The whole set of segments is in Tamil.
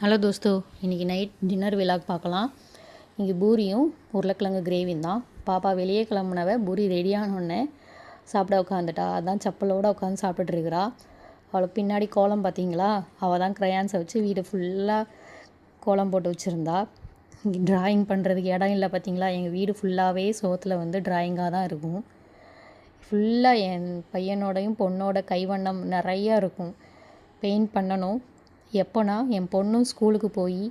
ஹலோ தோஸ்தோ, இன்றைக்கி நைட் டின்னர் விலாக் பார்க்கலாம். இங்கே பூரியும் உருளைக்கிழங்கு கிரேவியும் தான். பாப்பா வெளியே கிளம்புனவ பூரி ரெடியானோடனே சாப்பிட உட்காந்துட்டா. அதான் செப்பலோடு உட்காந்து சாப்பிட்டுருக்குறா. அவளை பின்னாடி கோலம் பார்த்தீங்களா, அவள் தான் க்ரையான்ஸை வச்சு வீடு ஃபுல்லாக கோலம் போட்டு வச்சுருந்தா. இங்கே ட்ராயிங் பண்ணுறதுக்கு இடம் இல்லை பார்த்தீங்களா. எங்கள் வீடு ஃபுல்லாகவே சோத்தில் வந்து ட்ராயிங்காக தான் இருக்கும். ஃபுல்லாக என் பையனோடையும் பொண்ணோட கைவண்ணம் நிறையா இருக்கும். பெயிண்ட் பண்ணணும். எப்போனா என் பொண்ணும் ஸ்கூலுக்கு போய்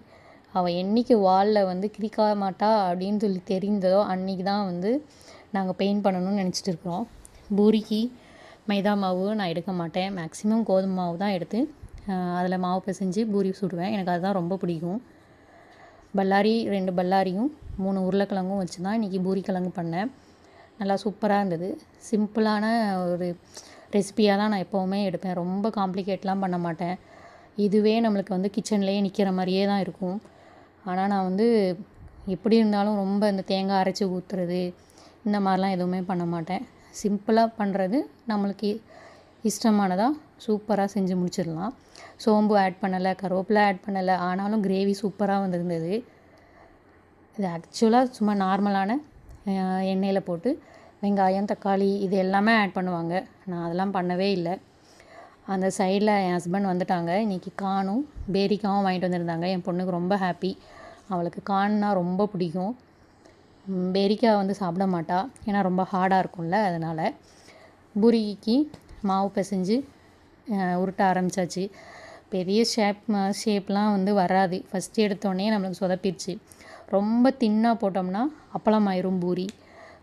அவள் என்றைக்கு வாலில் வந்து கிரிக்க மாட்டா அப்படின்னு சொல்லி தெரிந்ததோ அன்றைக்கி தான் வந்து நாங்கள் பெயிண்ட் பண்ணணும்னு நினச்சிட்டு இருக்கிறோம். பூரிக்கு மைதா மாவு நான் எடுக்க மாட்டேன். மேக்ஸிமம் கோதுமை மாவு தான் எடுத்து அதில் மாவு பிசைஞ்சு பூரி சுடுவேன். எனக்கு அதுதான் ரொம்ப பிடிக்கும். பல்லாரி 2 பல்லாரியும் 3 உருளைக்கிழங்கும் வச்சு தான் இன்றைக்கி பூரி கிழங்கு பண்ணேன். நல்லா சூப்பராக இருந்தது. சிம்பிளான ஒரு ரெசிபியாக தான் நான் எப்போவுமே எடுப்பேன். ரொம்ப காம்ப்ளிகேட்லாம் பண்ண மாட்டேன். இதுவே நம்மளுக்கு வந்து கிச்சன்லேயே நிற்கிற மாதிரியே தான் இருக்கும். ஆனால் நான் வந்து எப்படி இருந்தாலும் ரொம்ப இந்த தேங்காய் அரைச்சி ஊற்றுறது இந்த மாதிரிலாம் எதுவுமே பண்ண மாட்டேன். சிம்பிளாக பண்ணுறது நம்மளுக்கு இஷ்டமானதாக சூப்பராக செஞ்சு முடிச்சிடலாம். சோம்பு ஆட் பண்ணலை, கருவேப்பிலை ஆட் பண்ணலை. ஆனாலும் கிரேவி சூப்பராக வந்திருந்தது. இது ஆக்சுவலாக சும்மா நார்மலான எண்ணெயில் போட்டு வெங்காயம், தக்காளி இது எல்லாமே ஆட் பண்ணுவாங்க. நான் அதெல்லாம் பண்ணவே இல்லை. அந்த சைடில் என் ஹஸ்பண்ட் வந்துட்டாங்க. இன்றைக்கி காணும் பேரிக்காவும் வாங்கிட்டு வந்திருந்தாங்க. என் பொண்ணுக்கு ரொம்ப ஹாப்பி. அவளுக்கு கான்னா ரொம்ப பிடிக்கும். பேரிக்காய் வந்து சாப்பிட மாட்டா, ஏன்னா ரொம்ப ஹார்டாக இருக்கும்ல. அதனால் பூரிக்கு மாவு பிசைஞ்சு உருட்ட ஆரம்பித்தாச்சு. பெரிய ஷேப்லாம் வந்து வராது. ஃபஸ்ட்டு எடுத்தோடனே நம்மளுக்கு சொதப்பிடுச்சு. ரொம்ப தின்னாக போட்டோம்னா அப்பளம் ஆயிரும் பூரி.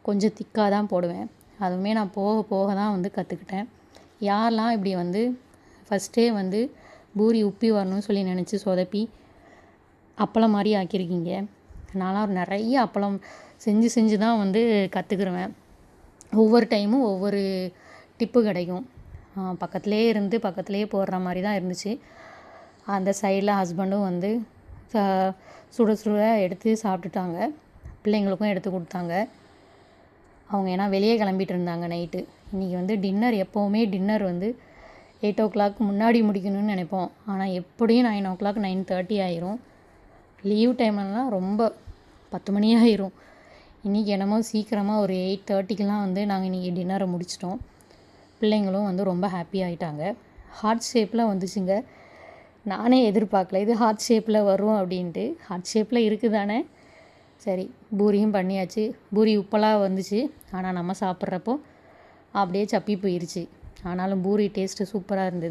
கொஞ்சம் திக்காக தான் போடுவேன். அதுவுமே நான் போக போக தான் வந்து கற்றுக்கிட்டேன். யாரெல்லாம் இப்படி வந்து ஃபஸ்ட்டே வந்து பூரி உப்பி வரணும்னு சொல்லி நினச்சி சொதப்பி அப்பளம் மாதிரி ஆக்கியிருக்கீங்க. நான்லாம் நிறைய அப்பளம் செஞ்சு தான் வந்து கற்றுக்குருவேன். ஒவ்வொரு டைமும் ஒவ்வொரு டிப்பு கிடைக்கும். பக்கத்துலேயே இருந்து பக்கத்துலேயே போடுற மாதிரி தான் இருந்துச்சு. அந்த சைடில் ஹஸ்பண்டும் வந்து சுட சுட எடுத்து சாப்பிட்டுட்டாங்க. பிள்ளைங்களுக்கும் எடுத்து கொடுத்தாங்க. அவங்க ஏன்னா வெளியே கிளம்பிட்டு இருந்தாங்க நைட்டு. இன்றைக்கி வந்து டின்னர் எப்போவுமே டின்னர் வந்து 8 o'clock முன்னாடி முடிக்கணும்னு நினைப்போம். ஆனால் எப்படியும் 9 o'clock 9:30 ஆயிரும். லீவ் டைம்லலாம் ரொம்ப 10 மணி ஆயிரும். இன்றைக்கி என்னமோ சீக்கிரமாக ஒரு 8:30க்கெலாம் வந்து நாங்கள் இன்றைக்கி டின்னரை முடிச்சிட்டோம். பிள்ளைங்களும் வந்து ரொம்ப ஹாப்பி ஆகிட்டாங்க. ஹார்ட் ஷேப்பில் வந்துச்சுங்க. நானே எதிர்பார்க்கல இது ஹார்ட் ஷேப்பில் வரும் அப்படின்ட்டு. ஹார்ட் ஷேப்பில் இருக்குது தானே. சரி, பூரியும் பண்ணியாச்சு. பூரி உப்பலாக வந்துச்சு. ஆனால் நம்ம சாப்பிட்றப்போ அப்படியே சப்பி போயிடுச்சு. ஆனாலும் பூரி டேஸ்ட்டு சூப்பராக இருந்தது.